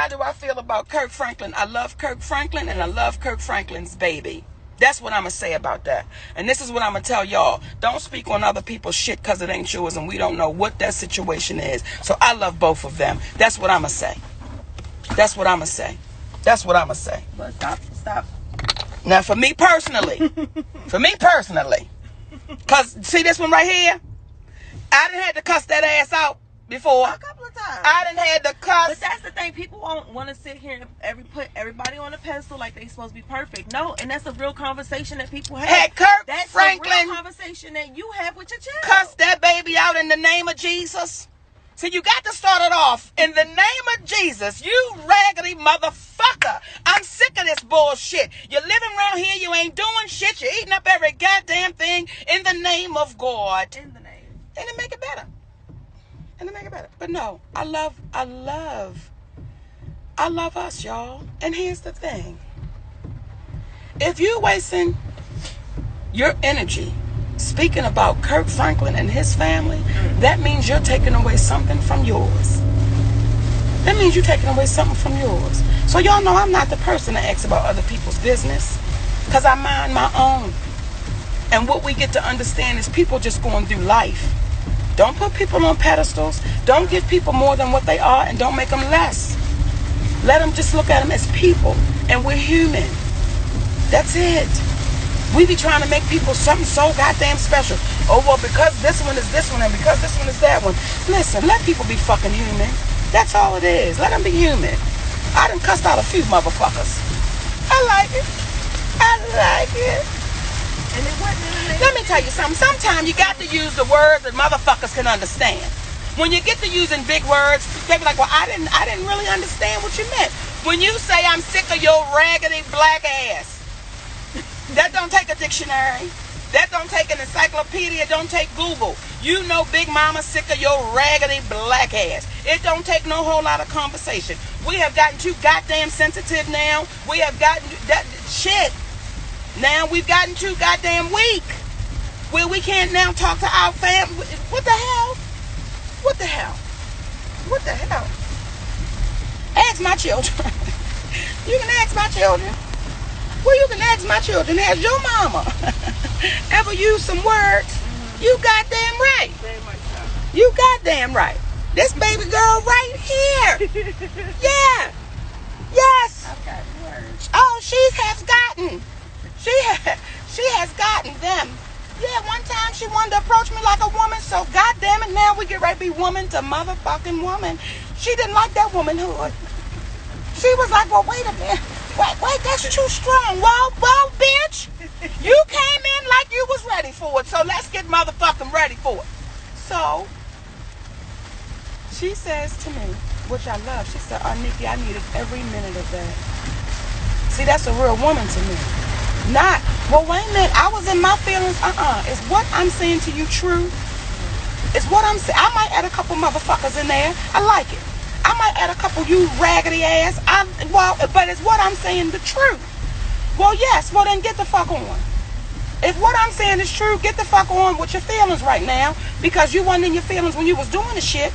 how do I feel about Kirk Franklin? I love Kirk Franklin, and I love Kirk Franklin's baby. That's what I'm going to say about that. And this is what I'm going to tell y'all. Don't speak on other people's shit because it ain't yours and we don't know what that situation is. So I love both of them. That's what I'm going to say. That's what I'm going to say. That's what I'm going to say. But stop. Now, for me personally, because see this one right here? I done had to cuss that ass out before. A couple of times. I done had to cuss. But that's the thing. People want to sit here and put everybody on a pedestal like they supposed to be perfect. No, and that's a real conversation that people have. Had Kirk that's Franklin a real conversation that you have with your child. Cuss that baby out in the name of Jesus. So you got to start it off in the name of Jesus. You raggedy motherfucker. I'm sick of this bullshit. You're living around here. You ain't doing shit. You're eating up every goddamn thing in the name of God. In the name. And it make it better. But no, I love us, y'all. And here's the thing. If you're wasting your energy speaking about Kirk Franklin and his family, that means you're taking away something from yours. So y'all know I'm not the person to ask about other people's business, because I mind my own. And what we get to understand is people just going through life. Don't put people on pedestals. Don't give people more than what they are, and don't make them less. Let them just look at them as people, and we're human. That's it. We be trying to make people something so goddamn special. Oh, well, because this one is this one, and because this one is that one. Listen, let people be fucking human. That's all it is. Let them be human. I done cussed out a few motherfuckers. I like it. And it wasn't. Let me tell you something. Sometimes you got to use the words that motherfuckers can understand. When you get to using big words, they be like, well, I didn't really understand what you meant. When you say, I'm sick of your raggedy black ass, that don't take a dictionary. That don't take an encyclopedia. Don't take Google. You know Big Mama sick of your raggedy black ass. It don't take no whole lot of conversation. We have gotten too goddamn sensitive now. We have gotten that shit. Now we've gotten too goddamn weak, where we can't now talk to our family. What the hell? Ask my children. You can ask my children. Well, you can ask my children. Has your mama ever used some words? You goddamn right. You goddamn right. This baby girl right here. Yeah. Yes. Okay, words. Oh, she has gotten them. Yeah, one time she wanted to approach me like a woman, so goddamn it, now we get ready to be woman to motherfucking woman. She didn't like that womanhood. She was like, well, wait a minute. Wait, that's too strong. Well, bitch, you came in like you was ready for it, so let's get motherfucking ready for it. So, she says to me, which I love, she said, Nikki, I needed every minute of that. See, that's a real woman to me. Not, well, wait a minute, I was in my feelings. Is what I'm saying to you true? Is what I'm saying. I might add a couple motherfuckers in there. I like it. I might add a couple you raggedy ass. But is what I'm saying the truth? Well, yes. Well, then get the fuck on. If what I'm saying is true, get the fuck on with your feelings right now, because you wasn't in your feelings when you was doing the shit.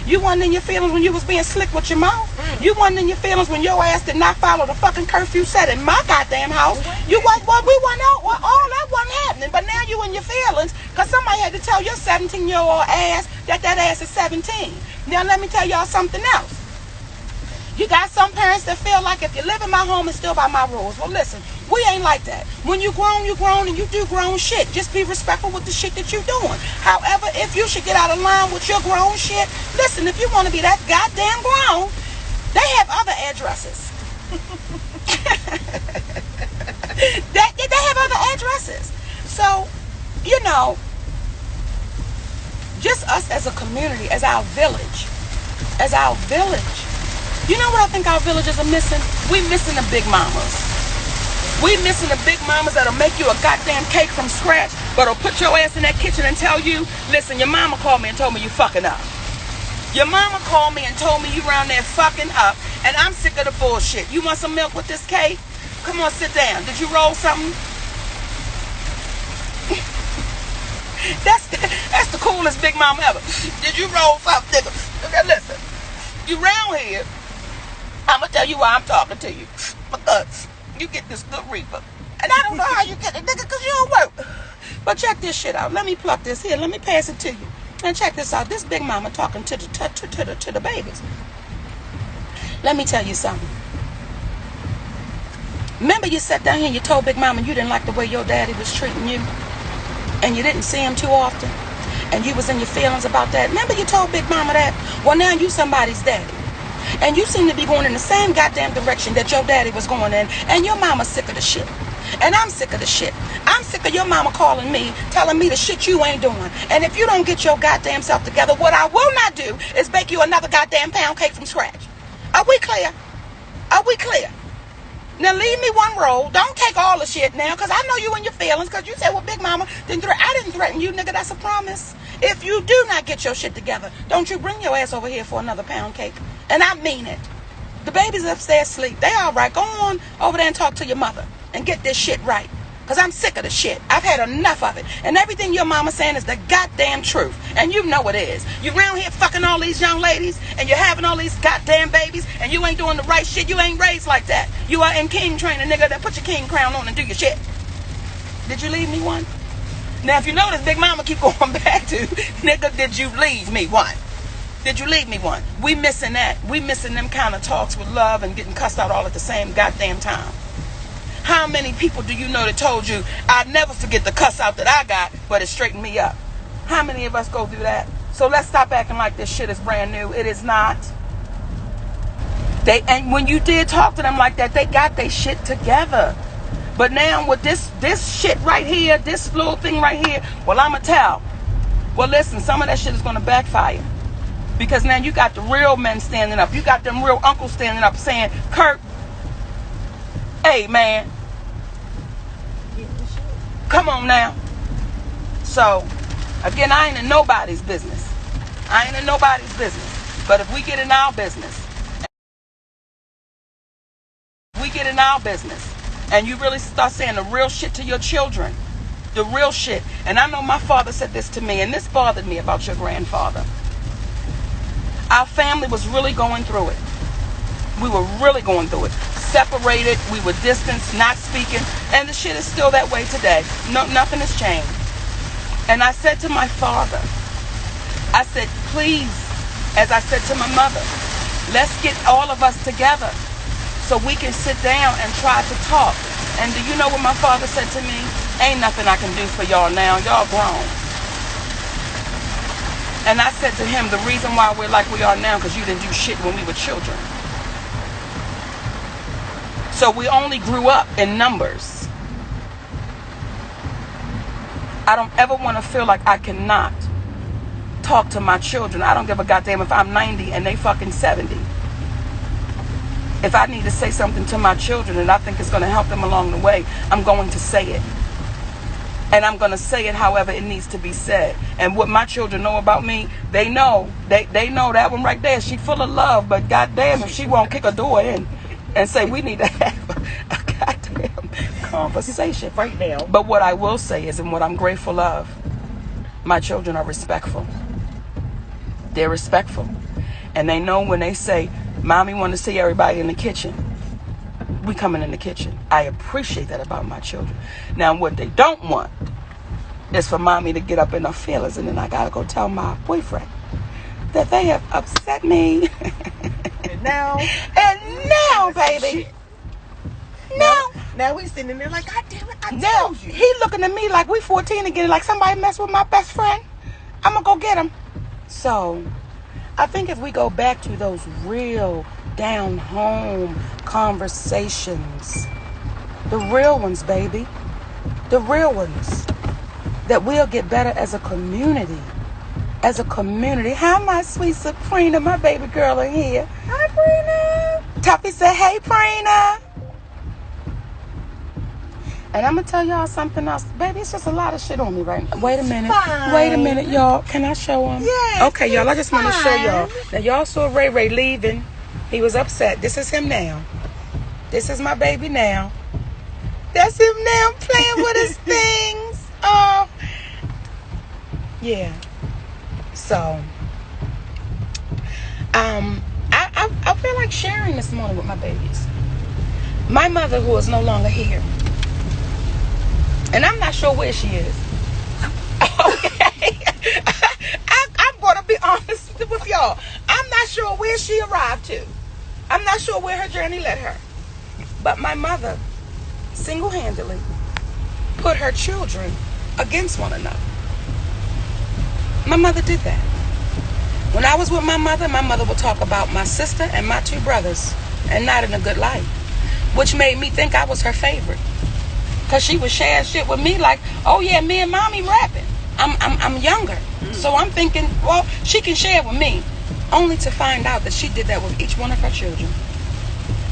You wasn't in your feelings when you was being slick with your mouth. You wasn't in your feelings when your ass did not follow the fucking curfew set in my goddamn house. We wasn't all that wasn't happening. But now you in your feelings because somebody had to tell your 17-year-old ass that ass is 17. Now let me tell y'all something else. You got some parents that feel like if you live in my home, it's still by my rules. Well, listen, we ain't like that. When you grown, and you do grown shit. Just be respectful with the shit that you doing. However, if you should get out of line with your grown shit, listen, if you want to be that goddamn grown, they have other addresses. they have other addresses. So, you know, just us as a community, as our village. You know what I think our villages are missing? We missing the big mamas. We missing the big mamas that'll make you a goddamn cake from scratch, but'll put your ass in that kitchen and tell you, listen, your mama called me and told me you fucking up. Your mama called me and told me you around there fucking up, and I'm sick of the bullshit. You want some milk with this cake? Come on, sit down. Did you roll something? That's the coolest big mama ever. Did you roll something, nigga? Okay, listen. You round here, I'm tell you why I'm talking to you. Because you get this good reaper. And I don't know how you get it, nigga, because you don't work. But check this shit out. Let me pluck this here. Let me pass it to you. And check this out. This big mama talking to the babies. Let me tell you something. Remember you sat down here and you told Big Mama you didn't like the way your daddy was treating you? And you didn't see him too often? And you was in your feelings about that? Remember you told Big Mama that? Well, now you somebody's daddy. And you seem to be going in the same goddamn direction that your daddy was going in. And your mama's sick of the shit. And I'm sick of the shit. I'm sick of your mama calling me, telling me the shit you ain't doing. And if you don't get your goddamn self together, what I will not do is bake you another goddamn pound cake from scratch. Are we clear? Are we clear? Now leave me one roll. Don't take all the shit now, because I know you in your feelings, because you said, well, Big Mama didn't threaten. I didn't threaten you, nigga. That's a promise. If you do not get your shit together, don't you bring your ass over here for another pound cake. And I mean it. The baby's upstairs asleep. They all right. Go on over there and talk to your mother and get this shit right. Because I'm sick of the shit. I've had enough of it. And everything your mama's saying is the goddamn truth. And you know it is. You around here fucking all these young ladies, and you're having all these goddamn babies, and you ain't doing the right shit. You ain't raised like that. You are in king training, nigga. Then put your king crown on and do your shit. Did you leave me one? Now, if you notice, Big Mama keep going back to, nigga, did you leave me one? Did you leave me one? We missing that. We missing them kind of talks with love and getting cussed out all at the same goddamn time. How many people do you know that told you, I'd never forget the cuss out that I got, but it straightened me up? How many of us go through that? So let's stop acting like this shit is brand new. It is not. And when you did talk to them like that, they got their shit together. But now with this shit right here, this little thing right here, well, I'ma tell. Well, listen, some of that shit is gonna backfire. Because now you got the real men standing up. You got them real uncles standing up saying, Kirk, hey, man, come on now. So, again, I ain't in nobody's business. I ain't in nobody's business. But if we get in our business, and you really start saying the real shit to your children, the real shit. And I know my father said this to me, and this bothered me about your grandfather. Our family was really going through it. We were really going through it. Separated, we were distanced, not speaking, and the shit is still that way today. No, nothing has changed. And I said to my father, I said, please, as I said to my mother, let's get all of us together so we can sit down and try to talk. And do you know what my father said to me? Ain't nothing I can do for y'all now. Y'all grown. And I said to him, the reason why we're like we are now, because you didn't do shit when we were children. So we only grew up in numbers. I don't ever want to feel like I cannot talk to my children. I don't give a goddamn if I'm 90 and they fucking 70. If I need to say something to my children and I think it's going to help them along the way, I'm going to say it. And I'm going to say it however it needs to be said. And what my children know about me, they know. They know that one right there. She full of love, but goddamn if she won't kick a door in and say we need to have a goddamn conversation right now. But what I will say is, and what I'm grateful of, my children are respectful. They're respectful. And they know when they say, Mommy want to see everybody in the kitchen, we coming in the kitchen. I appreciate that about my children. Now, what they don't want is for Mommy to get up in her feelings and then I gotta go tell my boyfriend that they have upset me. And now, baby. Now he's sitting there like, God damn it, I told you. He looking at me like we 14 again, like somebody messed with my best friend. I'm gonna go get him. So, I think if we go back to those real down home conversations, the real ones, baby, the real ones, that we'll get better as a community. As a community. Hi, my sweet Sabrina, my baby girl in here. Hi, Prina. Tuffy said, hey, Prina. And I'm going to tell y'all something else. Baby, it's just a lot of shit on me right now. Wait a minute. Fine. Wait a minute, y'all. Can I show them? Yes. Okay, y'all. I just want to show y'all. Now, y'all saw Ray Ray leaving. He was upset. This is him now. This is my baby now. That's him now playing with his things. Oh. Yeah. So, I I feel like sharing this morning with my babies. My mother, who is no longer here, and I'm not sure where she is. Okay. I'm going to be honest with y'all. I'm not sure where she arrived to. I'm not sure where her journey led her. But my mother single-handedly put her children against one another. My mother did that. When I was with my mother would talk about my sister and my two brothers, and not in a good light, which made me think I was her favorite. Because she was sharing shit with me like, oh yeah, me and mommy rapping. I'm younger. So I'm thinking, well, she can share with me. Only to find out that she did that with each one of her children.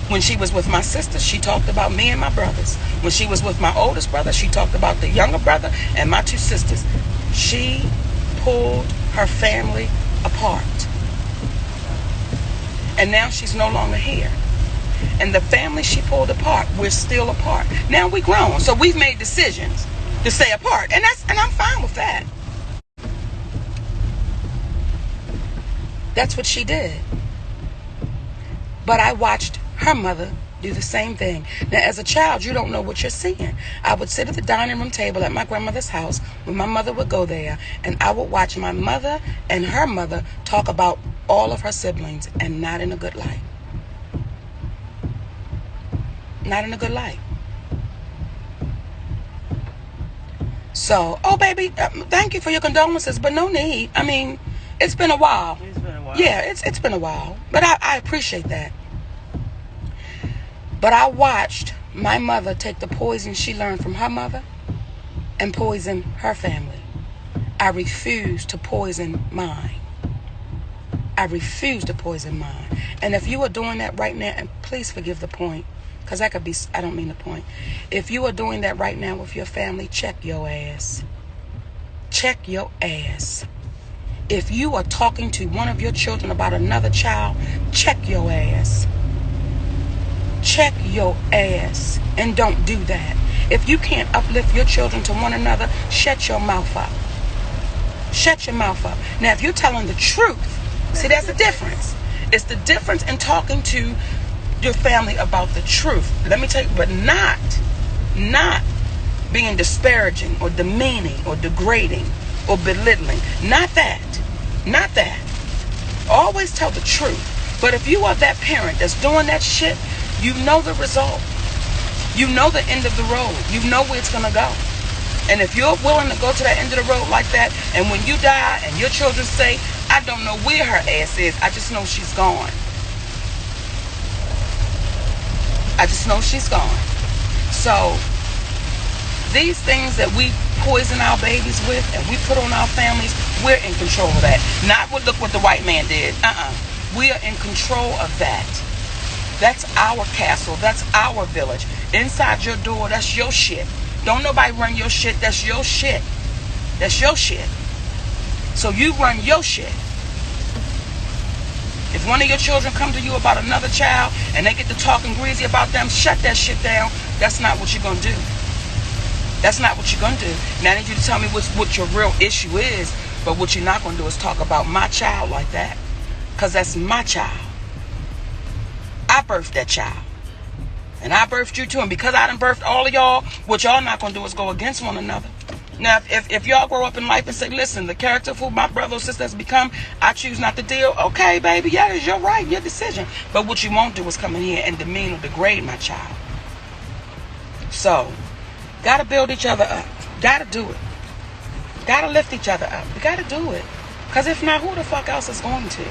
When she was with my sister, she talked about me and my brothers. When she was with my oldest brother, she talked about the younger brother and my two sisters. She pulled her family apart. And now she's no longer here. And the family she pulled apart, we're still apart. Now we grown, so we've made decisions to stay apart. And I'm fine with that. That's what she did. But I watched her mother do the same thing. Now, as a child, you don't know what you're seeing. I would sit at the dining room table at my grandmother's house when my mother would go there, and I would watch my mother and her mother talk about all of her siblings, and not in a good light. Not in a good light. So, oh baby, thank you for your condolences, but no need. I mean, it's been a while. It's been a while. Yeah, it's been a while. But I appreciate that. But I watched my mother take the poison she learned from her mother and poison her family. I refuse to poison mine. I refuse to poison mine. And if you are doing that right now, and please forgive the point, because I don't mean the point. If you are doing that right now with your family, check your ass. Check your ass. If you are talking to one of your children about another child, check your ass. Check your ass. And don't do that. If you can't uplift your children to one another, shut your mouth up. Shut your mouth up. Now, if you're telling the truth, see, that's the difference. It's the difference in talking to your family about the truth. Let me tell you, but not being disparaging or demeaning or degrading or belittling. Not that. Always tell the truth. But if you are that parent that's doing that shit, you know the result. You know the end of the road. You know where it's going to go. And if you're willing to go to that end of the road like that, and when you die and your children say, I don't know where her ass is, I just know she's gone. I just know she's gone. So these things that we poison our babies with and we put on our families, we're in control of that. Not look what the white man did. We are in control of that. That's our castle. That's our village. Inside your door, that's your shit. Don't nobody run your shit. That's your shit. That's your shit. So you run your shit. If one of your children come to you about another child and they get to talking greasy about them, shut that shit down. That's not what you're going to do. That's not what you're going to do. Now I need you to tell me what your real issue is, but what you're not going to do is talk about my child like that. Because that's my child. I birthed that child. And I birthed you too. And because I done birthed all of y'all, what y'all not going to do is go against one another. Now, if y'all grow up in life and say, listen, the character of who my brother or sister has become, I choose not to deal. Okay, baby, yeah, it's your right, your decision. But what you won't do is come in here and demean or degrade my child. So, got to build each other up. Got to do it. Got to lift each other up. We got to do it. Because if not, who the fuck else is going to?